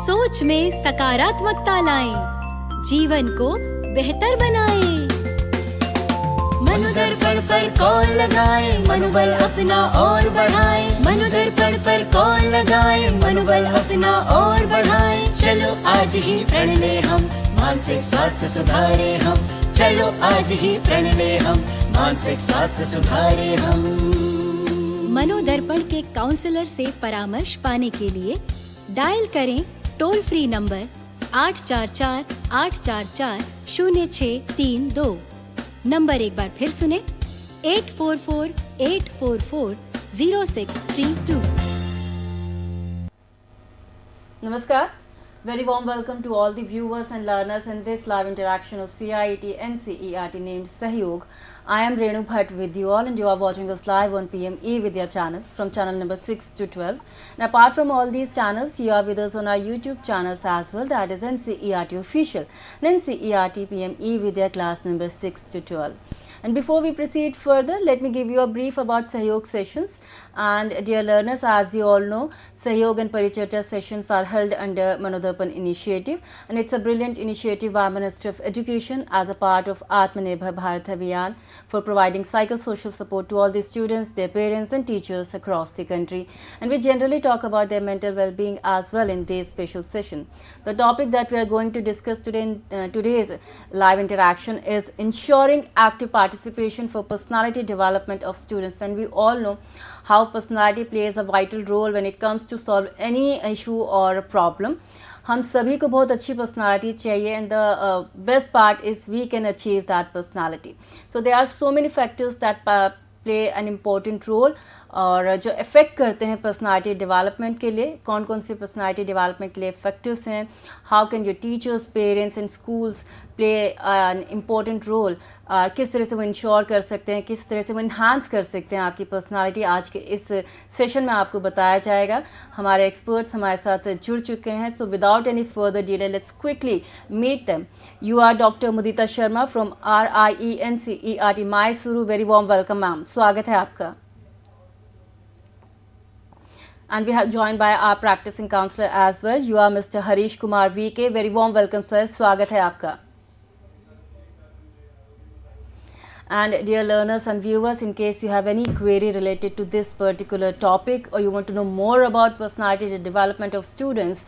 सोच में सकारात्मकता लाएं, जीवन को बेहतर बनाएं। मनोदर्पण पर कॉल लगाएं, मनोबल अपना और बढ़ाएं। मनोदर्पण पर कॉल लगाएं, मनोबल अपना और बढ़ाएं। चलो आज ही प्रण ले हम, मानसिक स्वास्थ्य सुधारे हम। चलो आज ही प्रण ले हम, मानसिक स्वास्थ्य सुधारे हम। मनोदर्पण के काउंसलर से परामर्श पाने के लिए डायल करें टोल फ्री नंबर 844-844-0632। नंबर एक बार फिर सुने 844-844-0632। Namaskar. Very warm welcome to all the viewers and learners in this live interaction of CIET NCERT named Sahyog. I am Renu Bhatt with you all, and you are watching us live on PM eVidya channels from channel number 6 to 12. And apart from all these channels, you are with us on our YouTube channels as well, that is NCERT Official and NCERT PM eVidya class number 6 to 12. And before we proceed further, let me give you a brief about Sahyog sessions. And dear learners, as you all know, Sahyog and Paricharcha sessions are held under MANODARPAN initiative, and it's a brilliant initiative by Ministry of Education as a part of Atmanirbhar Bharat Abhiyan for providing psychosocial support to all the students, their parents and teachers across the country. And we generally talk about their mental well-being as well in this special session. The topic that we are going to discuss today in today's live interaction is ensuring active participation for personality development of students. And we all know how personality plays a vital role when it comes to solve any issue or problem. हम सभी को बहुत अच्छी personality चाहिए, and the best part is we can achieve that personality. So there are so many factors that play an important role, और जो effect करते हैं पर्सनालिटी डेवलपमेंट के लिए. कौन कौन से पर्सनालिटी डेवलपमेंट के लिए फैक्टर्स हैं? How can your teachers, parents and schools play an important role? किस तरह से वो इंश्योर कर सकते हैं, किस तरह से वो इन्हांस कर सकते हैं आपकी पर्सनालिटी, आज के इस सेशन में आपको बताया जाएगा. हमारे एक्सपर्ट्स हमारे साथ जुड़ चुके हैं. So without any further delay, let's quickly meet them. You are doctor Mudita Sharma from RIENCERT Mysuru. Very warm welcome ma'am, स्वागत है आपका. And we have joined by our practicing counselor as well. You are Mr. Hareeshkumar V. Very warm welcome, sir. स्वागत है आपका. And dear learners and viewers, in case you have any query related to this particular topic, or you want to know more about personality development of students,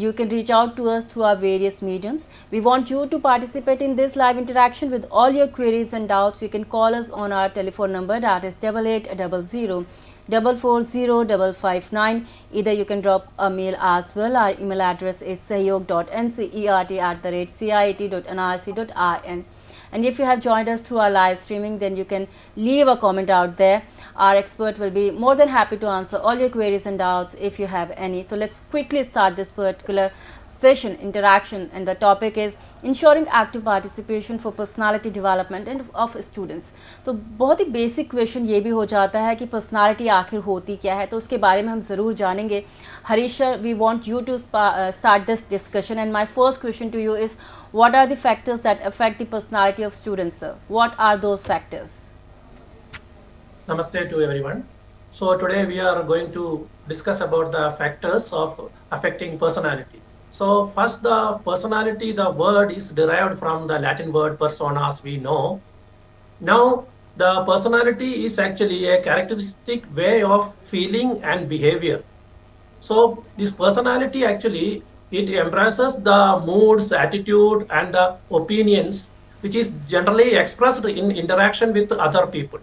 you can reach out to us through our various mediums. We want you to participate in this live interaction with all your queries and doubts. You can call us on our telephone number, that is 8800 440-559. Either you can drop a mail as well. Our email address is sahyog.ncert@ciet.nrc.in. And if you have joined us through our live streaming, then you can leave a comment out there. Our expert will be more than happy to answer all your queries and doubts if you have any. So let's quickly start this particular session interaction, and the topic is ensuring active participation for personality development and of students. तो बहुत ही basic question ये भी हो जाता है कि personality आखिर होती क्या है, तो उसके बारे में हम ज़रूर जानेंगे. Harish sir, we want you to start this discussion, and my first question to you is, what are the factors that affect the personality of students, sir? What are those factors? Namaste to everyone. So today we are going to discuss about the factors of affecting personality. So first, the personality, the word is derived from the Latin word persona, as we know. Now the personality is actually a characteristic way of feeling and behavior. So this personality actually, it embraces the moods, attitude and the opinions which is generally expressed in interaction with other people.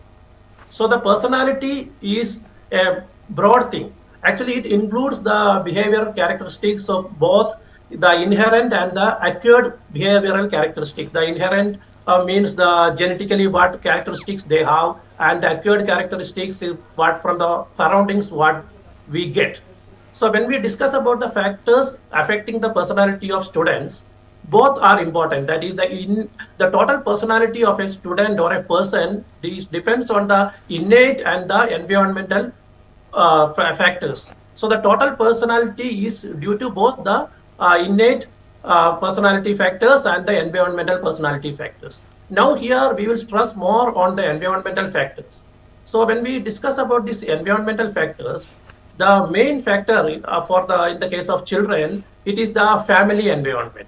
So the personality is a broad thing. Actually, it includes the behavioral characteristics of both the inherent and the acquired behavioral characteristics. The inherent means the genetically what characteristics they have, and the acquired characteristics is what from the surroundings what we get. So when we discuss about the factors affecting the personality of students, both are important. That is, the total personality of a student or a person depends on the innate and the environmental factors. So the total personality is due to both the innate personality factors and the environmental personality factors. Now here we will stress more on the environmental factors. So when we discuss about these environmental factors, the main factor for the in the case of children, it is the family environment.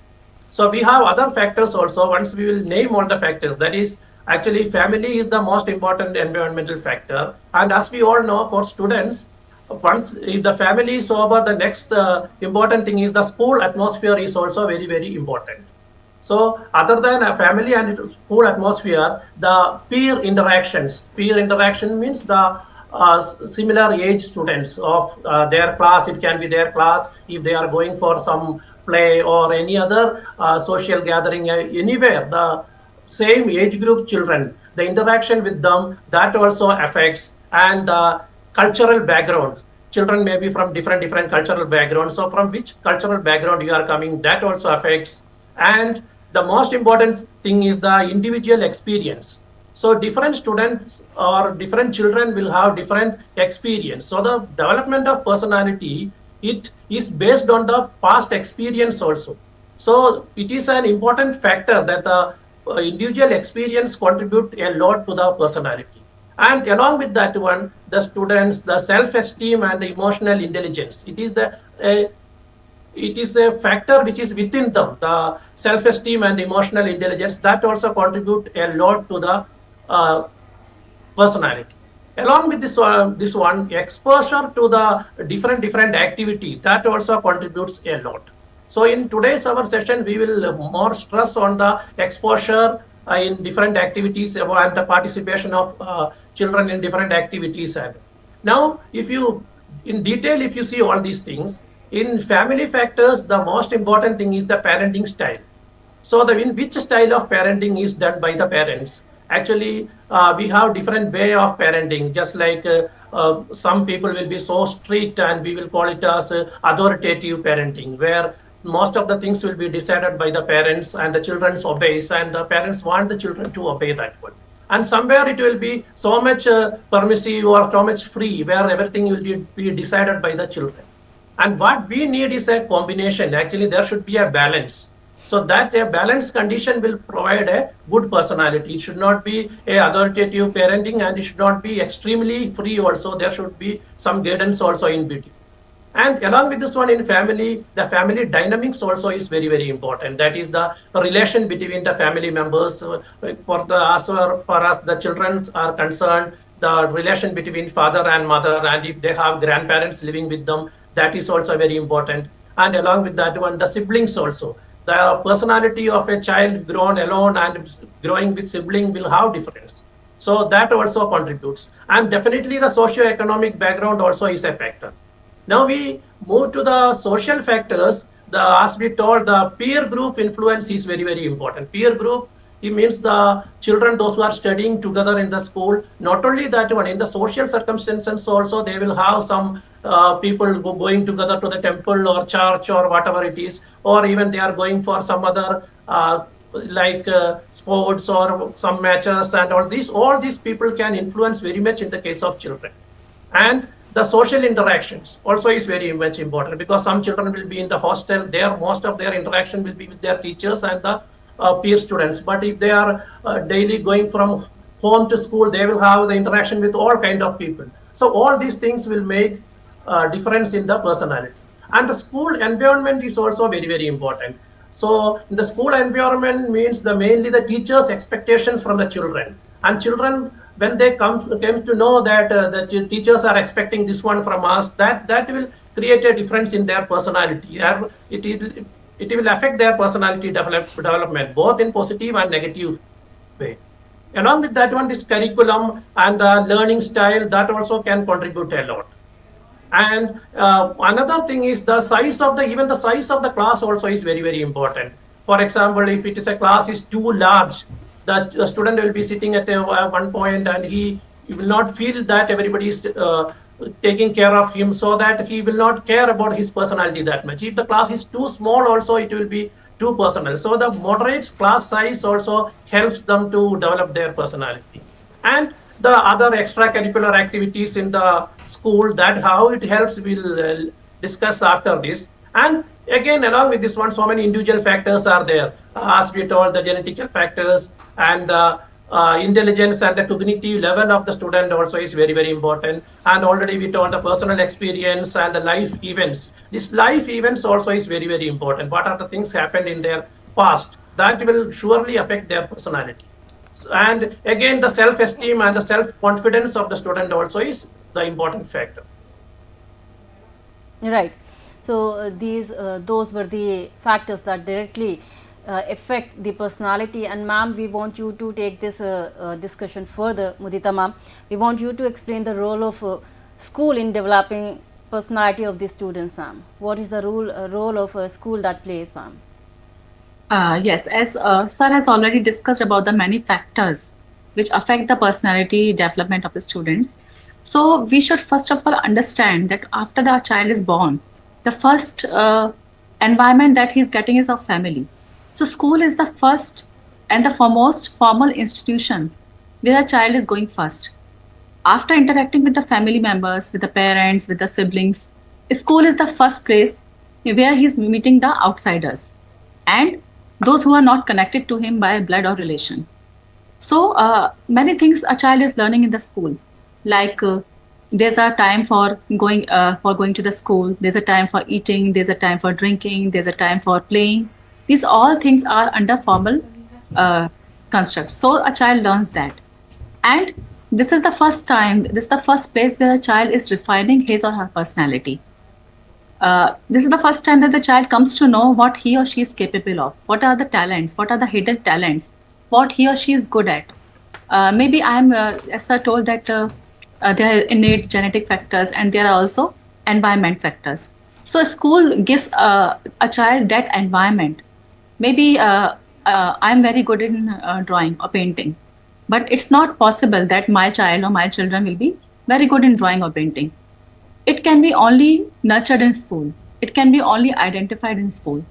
So we have other factors also. Once we will name all the factors, that is actually family is the most important environmental factor. And as we all know, for students, once if the family is over, the next important thing is the school atmosphere is also very, very important. So other than a family and school atmosphere, the peer interactions. Peer interaction means the similar age students of their class. It can be their class if they are going for some play or any other social gathering anywhere. The same age group children, the interaction with them, that also affects, and the cultural background. Children may be from different cultural backgrounds. So from which cultural background you are coming, that also affects. And the most important thing is the individual experience. So different students or different children will have different experience. So the development of personality, it is based on the past experience also. So it is an important factor that the individual experience contribute a lot to the personality. And along with that one, the students, the self-esteem and the emotional intelligence. It is a factor which is within them, the self-esteem and emotional intelligence, that also contribute a lot to the personality. Along with this one, exposure to the different activity, that also contributes a lot. So in today's our session, we will more stress on the exposure in different activities and the participation of children in different activities. And now, if you in detail, if you see all these things, in family factors, the most important thing is the parenting style. So in which style of parenting is done by the parents. Actually, we have different way of parenting, just like some people will be so strict and we will call it as authoritative parenting, where most of the things will be decided by the parents and the children obeys, and the parents want the children to obey that one. And somewhere it will be so much permissive or so much free, where everything will be decided by the children. And what we need is a combination. Actually, there should be a balance. So that a balanced condition will provide a good personality. It should not be a authoritative parenting, and it should not be extremely free also. There should be some guidance also in between. And along with this one, in family, the family dynamics also is very, very important. That is the relation between the family members. For us, the children are concerned, the relation between father and mother, and if they have grandparents living with them, that is also very important. And along with that one, the siblings also. The personality of a child grown alone and growing with sibling will have difference. So that also contributes. And definitely the socio-economic background also is a factor. Now we move to the social factors. As we told, the peer group influence is very, very important. Peer group, it means the children, those who are studying together in the school. Not only that one, in the social circumstances also, they will have some people going together to the temple or church or whatever it is, or even they are going for some other sports or some matches, and all these people can influence very much in the case of children. And the social interactions also is very much important, because some children will be in the hostel, most of their interaction will be with their teachers and the peer students. But if they are daily going from home to school, they will have the interaction with all kind of people. So all these things will make difference in the personality. And the school environment is also very, very important. So in the school environment means mainly the teachers' expectations from the children. And children, when they come to know that the teachers are expecting this one from us, that will create a difference in their personality. It will affect their personality development, both in positive and negative way. Along with that one, this curriculum and the learning style, that also can contribute a lot. And another thing is the size of the size of the class also is very, very important. For example, if it is a class is too large, the student will be sitting at one point, and he will not feel that everybody is taking care of him, so that he will not care about his personality that much. If the class is too small also, it will be too personal. So the moderate class size also helps them to develop their personality. And the other extracurricular activities in the school, that how it helps, we'll discuss after this. And again, along with this one, so many individual factors are there. As we told, the genetical factors and the intelligence and the cognitive level of the student also is very, very important. And already we told the personal experience and the life events. This life events also is very, very important. What are the things happened in their past that will surely affect their personality. And again, the self-esteem and the self-confidence of the student also is the important factor. Right. So those were the factors that directly affect the personality. And ma'am, we want you to take this discussion further. Mudita ma'am, we want you to explain the role of school in developing personality of the students, ma'am. What is the role of a school that plays, ma'am? Yes, as Sir has already discussed about the many factors which affect the personality development of the students. So we should first of all understand that after the child is born, the first environment that he's getting is of family. So school is the first and the foremost formal institution where a child is going first. After interacting with the family members, with the parents, with the siblings, school is the first place where he's meeting the outsiders and those who are not connected to him by blood or relation. So many things a child is learning in the school, like there's a time for going to the school. There's a time for eating. There's a time for drinking. There's a time for playing. These all things are under formal construct. So a child learns that, and this is the first time. This is the first place where a child is refining his or her personality. This is the first time that the child comes to know what he or she is capable of. What are the talents? What are the hidden talents? What he or she is good at? Maybe I'm, as Sir told, that there are innate genetic factors and there are also environment factors. So a school gives a child that environment. Maybe I'm very good in drawing or painting, but it's not possible that my child or my children will be very good in drawing or painting. It can be only nurtured in school. It can be only identified in school.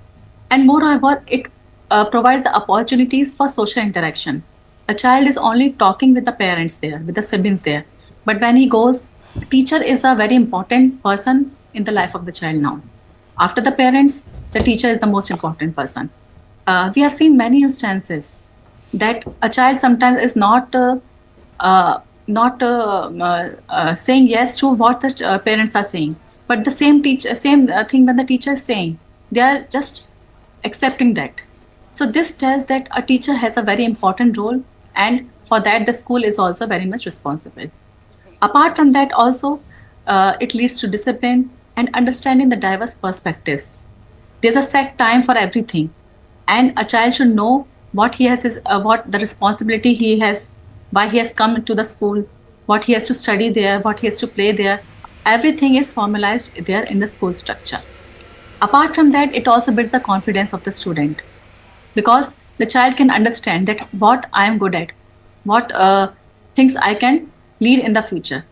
And moreover, it provides the opportunities for social interaction. A child is only talking with the parents there, with the siblings there. But when he goes, teacher is a very important person in the life of the child now. After the parents, the teacher is the most important person. We have seen many instances that a child sometimes is not saying yes to what the parents are saying, but the same thing when the teacher is saying, they are just accepting that. So this tells that a teacher has a very important role, and for that the school is also very much responsible. Apart from that, also it leads to discipline and understanding the diverse perspectives. There's a set time for everything, and a child should know what he has what the responsibility he has, why he has come to the school, what he has to study there, what he has to play there. Everything is formalized there in the school structure. Apart from that, it also builds the confidence of the student, because the child can understand that what I am good at, what things I can lead in the future.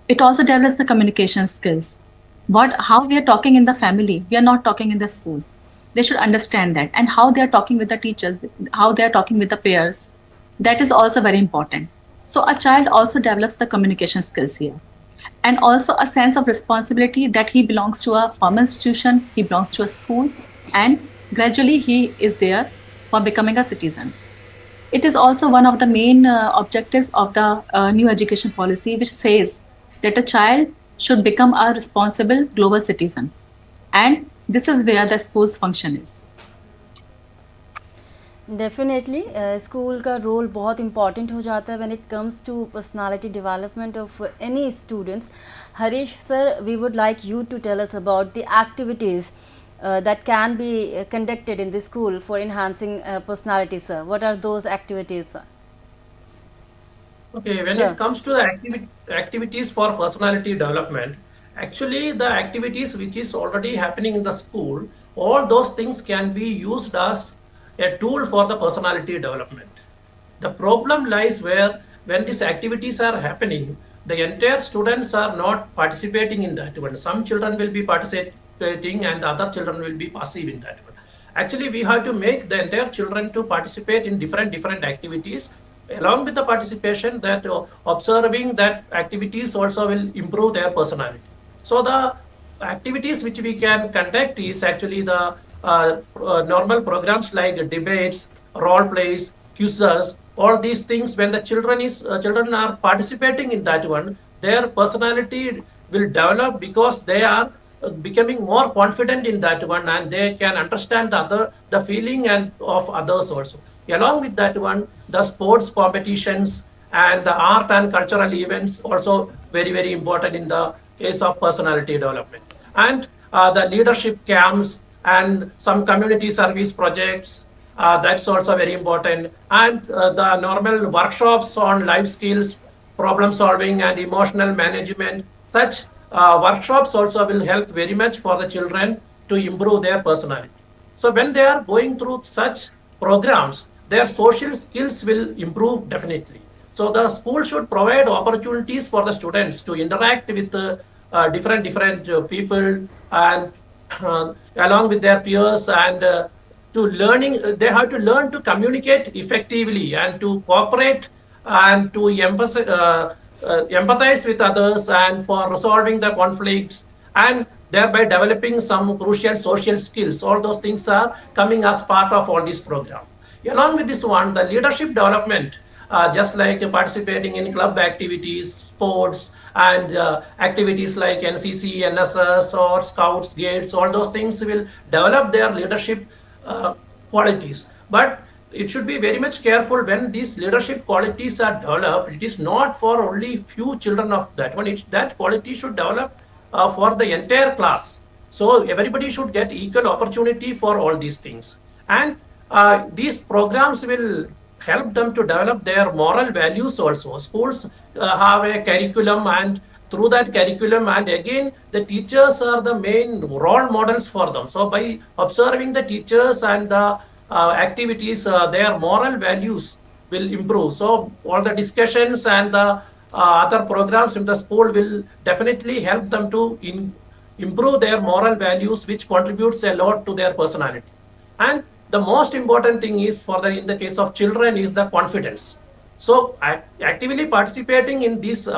It also develops the communication skills. How we are talking in the family, we are not talking in the school. They should understand that, and how they are talking with the teachers, how they are talking with the peers. That is also very important. So a child also develops the communication skills here, and also a sense of responsibility that he belongs to a formal institution, he belongs to a school, and gradually he is there for becoming a citizen. It is also one of the main objectives of the new education policy, which says that a child should become a responsible global citizen. And this is where the school's function is. Definitely school का role बहुत important हो जाता है when it comes to personality development of any students. Harish sir, we would like you to tell us about the activities that can be conducted in the school for enhancing personality, sir. What are those activities, sir? Okay, when it comes to the activities for personality development, actually the activities which is already happening in the school, all those things can be used as a tool for the personality development. The problem lies where when these activities are happening, the entire students are not participating in that one. Some children will be participating and the other children will be passive in that one. Actually, we have to make the entire children to participate in different activities. Along with the participation, that observing that activities also will improve their personality. So the activities which we can conduct is actually the normal programs like debates, role plays, quizzes, all these things, when the children are participating in that one, their personality will develop because they are becoming more confident in that one, and they can understand the feeling and of others also. Along with that one, the sports competitions and the art and cultural events also very important in the case of personality development. And the leadership camps and some community service projects, that's also very important. And the normal workshops on life skills, problem solving and emotional management, such workshops also will help very much for the children to improve their personality. So when they are going through such programs, their social skills will improve definitely. So the school should provide opportunities for the students to interact with different people, and along with their peers, and they have to learn to communicate effectively and to cooperate and to empathize with others and for resolving the conflicts, and thereby developing some crucial social skills. All those things are coming as part of all this program. Along with this one, the leadership development, just like participating in club activities, sports, and activities like NCC, NSS, or Scouts, Gates, all those things will develop their leadership qualities. But it should be very much careful when these leadership qualities are developed. It is not for only few children of that one. That quality should develop for the entire class. So everybody should get equal opportunity for all these things. And these programs will help them to develop their moral values also. Schools have a curriculum, and through that curriculum, and again, the teachers are the main role models for them. So by observing the teachers and the activities, their moral values will improve. So all the discussions and the other programs in the school will definitely help them to improve their moral values, which contributes a lot to their personality. And the most important thing is in the case of children is the confidence. So actively participating in these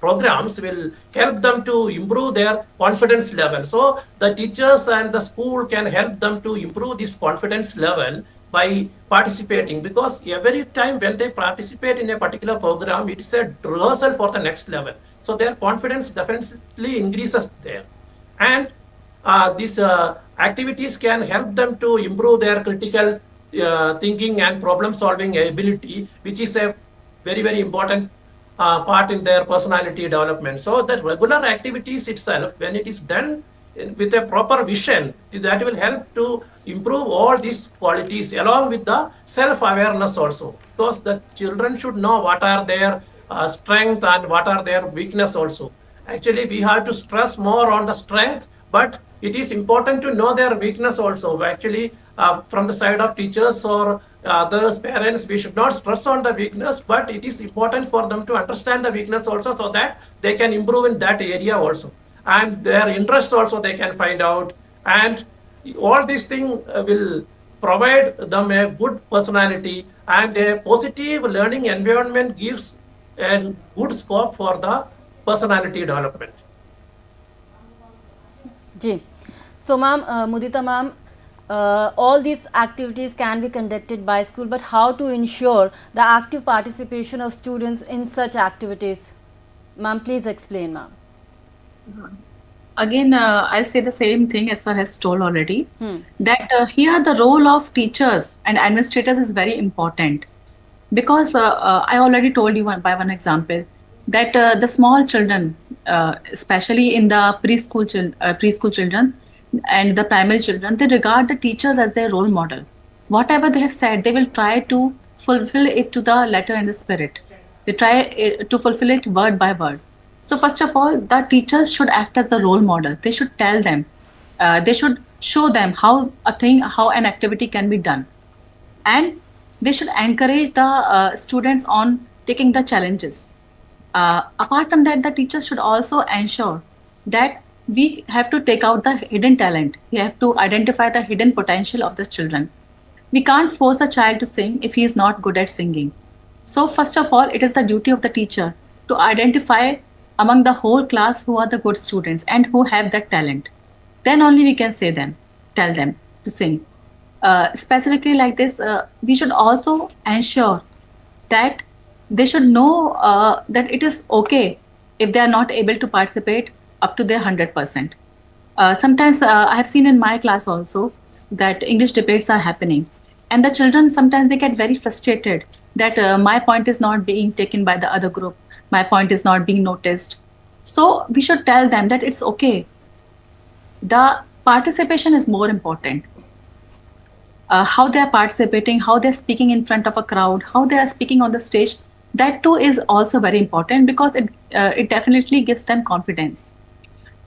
programs will help them to improve their confidence level. So the teachers and the school can help them to improve this confidence level by participating, because every time when they participate in a particular program, it is a rehearsal for the next level. So their confidence definitely increases there. And these activities can help them to improve their critical thinking and problem solving ability, which is a very important part in their personality development. So the regular activities itself, when it is done with a proper vision, that will help to improve all these qualities, along with the self-awareness also, because the children should know what are their strength and what are their weakness also. Actually, we have to stress more on the strength, but it is important to know their weakness also. Actually, from the side of teachers or others, parents, we should not stress on the weakness, but it is important for them to understand the weakness also, so that they can improve in that area also. And their interests also they can find out. And all these things will provide them a good personality, and a positive learning environment gives a good scope for the personality development. जी. So ma'am, Mudita ma'am, all these activities can be conducted by school, but how to ensure the active participation of students in such activities? Ma'am, please explain, ma'am. Again, I'll say the same thing as sir has told already, that here the role of teachers and administrators is very important, because I already told you by one example that the small children, especially in the preschool children and the primary children, they regard the teachers as their role model. Whatever they have said, they will try to fulfill it to the letter and the spirit. They try to fulfill it word by word. So first of all, the teachers should act as the role model. They should tell them, they should show them how an activity can be done. And they should encourage the students on taking the challenges. Apart from that, the teachers should also ensure that we have to take out the hidden talent. We have to identify the hidden potential of the children. We can't force a child to sing if he is not good at singing. So first of all, it is the duty of the teacher to identify among the whole class who are the good students and who have that talent. Then only we can tell them to sing. specifically like this, we should also ensure that they should know that it is okay if they are not able to participate up to their 100%. Sometimes I have seen in my class also that English debates are happening, and the children sometimes they get very frustrated that my point is not being taken by the other group, my point is not being noticed. So we should tell them that it's okay. The participation is more important. How they are participating, how they are speaking in front of a crowd, how they are speaking on the stage, that too is also very important because it definitely gives them confidence.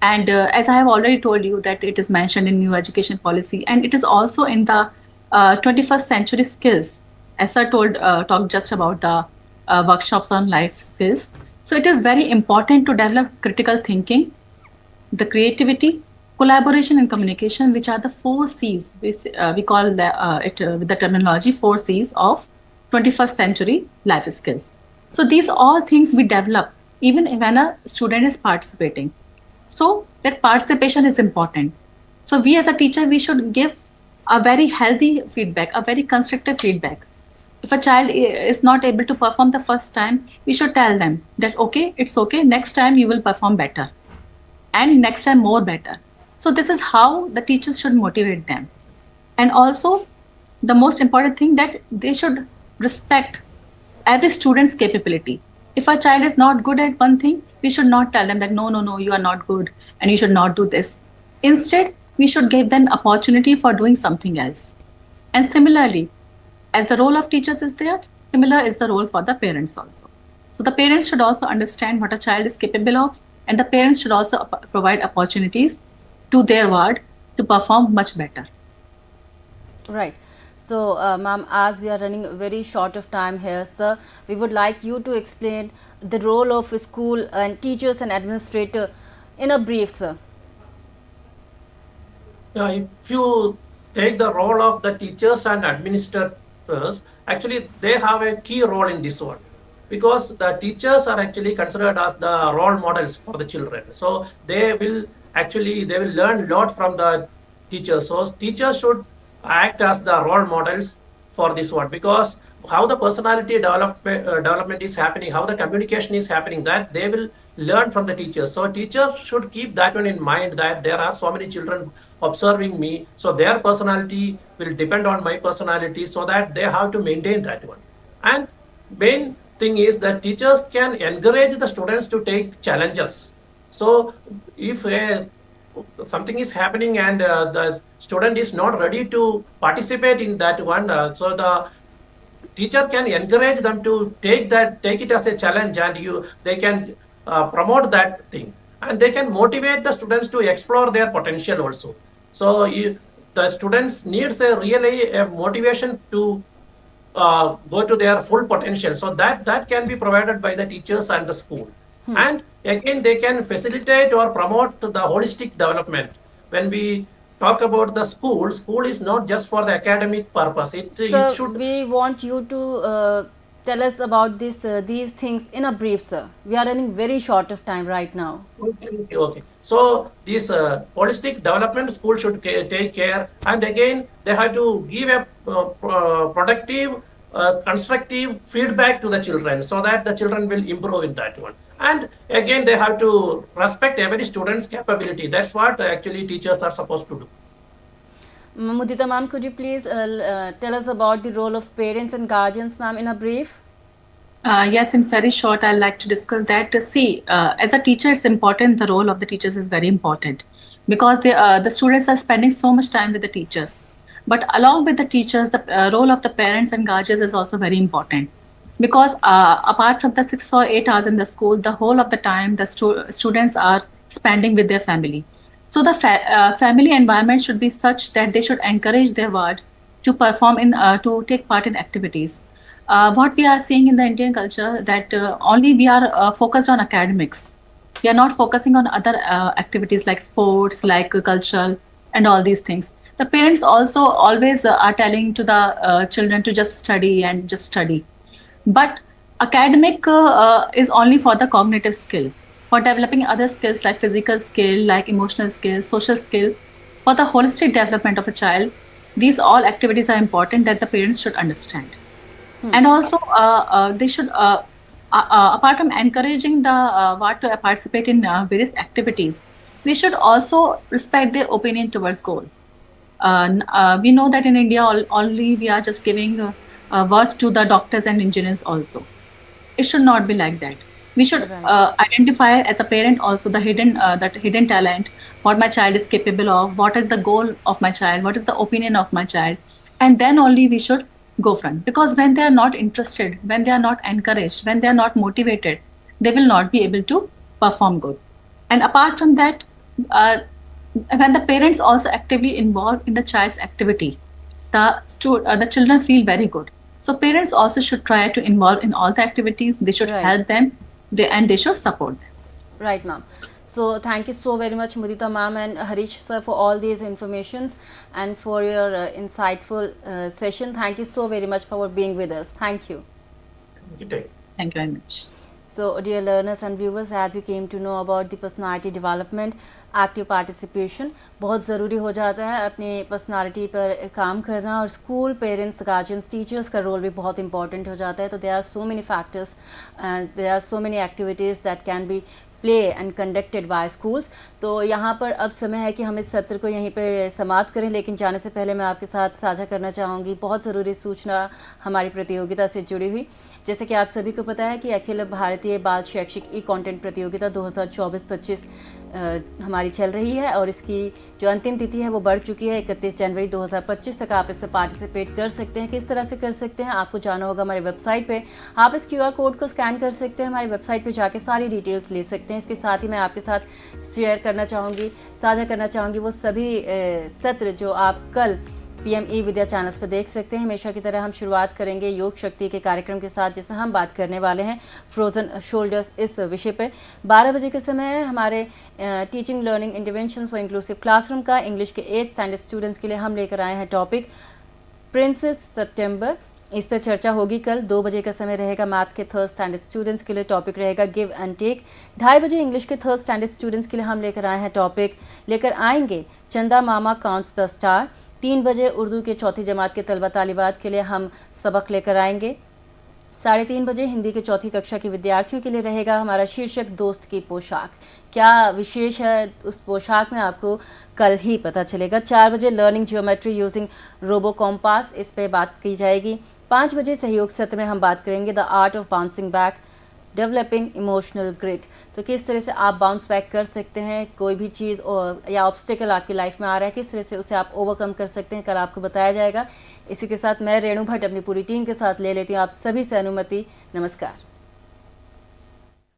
And as I have already told you that it is mentioned in new education policy, and it is also in the 21st century skills, as I talked just about the workshops on life skills. So it is very important to develop critical thinking, the creativity, collaboration and communication, which are the 4 C's. We call it with the terminology 4 C's of 21st century life skills. So these all things we develop even when a student is participating. So that participation is important. So we as a teacher, we should give a very healthy feedback, a very constructive feedback. If a child is not able to perform the first time, we should tell them that, okay, it's okay, next time you will perform better, and next time more better. So this is how the teachers should motivate them. And also, the most important thing that they should respect every student's capability. If a child is not good at one thing, we should not tell them that no, you are not good and you should not do this. Instead, we should give them opportunity for doing something else. And similarly, as the role of teachers is there, similar is the role for the parents also. So the parents should also understand what a child is capable of, and the parents should also provide opportunities to their ward to perform much better. Right. So, ma'am, as we are running very short of time here, sir, we would like you to explain the role of school and teachers and administrator in a brief, sir. If you take the role of the teachers and administrators, actually they have a key role in this one, because the teachers are actually considered as the role models for the children. So they will learn a lot from the teachers. So teachers should act as the role models for this one, because how the personality development is happening, how the communication is happening, that they will learn from the teachers. So teachers should keep that one in mind, that there are so many children observing me, so their personality will depend on my personality, so that they have to maintain that one. And main thing is that teachers can encourage the students to take challenges. So if something is happening and the student is not ready to participate in that one, so the teacher can encourage them to take it as a challenge, and they can promote that thing, and they can motivate the students to explore their potential also. So the students needs a motivation to go to their full potential. So that can be provided by the teachers and the school. And again, they can facilitate or promote the holistic development. When we talk about the school is not just for the academic purpose. It should. We want you to tell us about these things in a brief, sir. We are running very short of time right now. Okay. So this holistic development school should take care, and again they have to give a productive, constructive feedback to the children, so that the children will improve in that one. And again, they have to respect every student's capability. That's what actually teachers are supposed to do. Mudita ma'am, could you please tell us about the role of parents and guardians, ma'am, in a brief? Yes, in very short, I'd like to discuss that. As a teacher, it's important. The role of the teachers is very important, because the students are spending so much time with the teachers. But along with the teachers, the role of the parents and guardians is also very important, because apart from the 6 or 8 hours in the school, the whole of the time the students are spending with their family. So the family environment should be such that they should encourage their ward to perform to take part in activities. What we are seeing in the Indian culture, that only we are focused on academics. We are not focusing on other activities like sports, like cultural, and all these things. The parents also always are telling to the children to just study and just study. But academic is only for the cognitive skill. For developing other skills like physical skill, like emotional skill, social skill, for the holistic development of a child, These all activities are important that the parents should understand. And also they should apart from encouraging the what to participate in various activities, they should also respect their opinion towards goal. We know that in India only we are just giving worth to the doctors and engineers also. It should not be like that. We should identify as a parent also the hidden talent, what my child is capable of, what is the goal of my child, what is the opinion of my child, and then only we should go front. Because when they are not interested, when they are not encouraged, when they are not motivated, they will not be able to perform good. And apart from that, when the parents also actively involved in the child's activity, the children feel very good. So parents also should try to involve in all the activities. They should help them, and they should support them. Right, ma'am. So thank you so very much, Mudita ma'am and Harish sir, for all these informations and for your insightful session. Thank you so very much for being with us. Thank you. Thank you very much. So dear learners and viewers, as you came to know about the personality development, active participation बहुत ज़रूरी हो जाता है अपनी personality पर काम करना, और स्कूल, पेरेंट्स, गार्जियंस, टीचर्स का रोल भी बहुत इंपॉर्टेंट हो जाता है. तो there are so many factors and there are so many activities that can be play and conducted by schools. तो यहाँ पर अब समय है कि हम इस सत्र को यहीं पर समाप्त करें, लेकिन जाने से पहले मैं आपके साथ साझा करना चाहूँगी बहुत ज़रूरी सूचना हमारी प्रतियोगिता से जुड़ी हुई. जैसे कि आप सभी को पता है कि अखिल भारतीय बाल शैक्षिक ई कंटेंट प्रतियोगिता 2024-25 हमारी चल रही है, और इसकी जो अंतिम तिथि है वो बढ़ चुकी है. 31 जनवरी 2025 तक आप इसमें पार्टिसिपेट कर सकते हैं. किस तरह से कर सकते हैं, आपको जाना होगा हमारी वेबसाइट पे. आप इस QR कोड को स्कैन कर सकते हैं, हमारी वेबसाइट पे जाके सारी डिटेल्स ले सकते हैं. इसके साथ ही मैं आपके साथ शेयर करना चाहूँगी, साझा करना चाहूँगी वो सभी सत्र जो आप कल PM eVidya चैनल्स पर देख सकते हैं. हमेशा की तरह हम शुरुआत करेंगे योग शक्ति के कार्यक्रम के साथ, जिसमें हम बात करने वाले हैं फ्रोजन शोल्डर्स इस विषय पे. 12 बजे के समय हमारे teaching learning interventions for inclusive classroom का इंग्लिश के 8th स्टैंडर्ड स्टूडेंट्स के लिए हम लेकर आए हैं टॉपिक प्रिंसेस सितंबर. इस पर चर्चा होगी कल. 2 बजे का समय रहेगा मैथ्स के 3rd स्टैंडर्ड स्टूडेंट्स के लिए, टॉपिक रहेगा गिव एंड टेक. 2:30 बजे इंग्लिश के 3rd स्टैंडर्ड स्टूडेंट्स के लिए हम लेकर आए हैं टॉपिक लेकर आएंगे चंदा मामा काउंट्स द स्टार. 3 बजे उर्दू के 4th जमात के तलबा तालिबात के लिए हम सबक लेकर आएंगे. 3:30 बजे हिंदी के 4th कक्षा के विद्यार्थियों के लिए रहेगा हमारा शीर्षक दोस्त की पोशाक. क्या विशेष है उस पोशाक में, आपको कल ही पता चलेगा. 4 बजे learning geometry using robo compass, इस पर बात की जाएगी. 5 बजे सहयोग सत्र में हम बात करेंगे the art of bouncing back, developing emotional grit. तो किस तरह से आप बाउंस बैक कर सकते हैं, कोई भी चीज़ या ऑब्स्टिकल आपकी लाइफ में आ रहा है, किस तरह से उसे आप ओवरकम कर सकते हैं, कल आपको बताया जाएगा. इसी के साथ मैं रेणु भट्ट अपनी पूरी टीम के साथ ले लेती हूँ आप सभी से अनुमति. नमस्कार.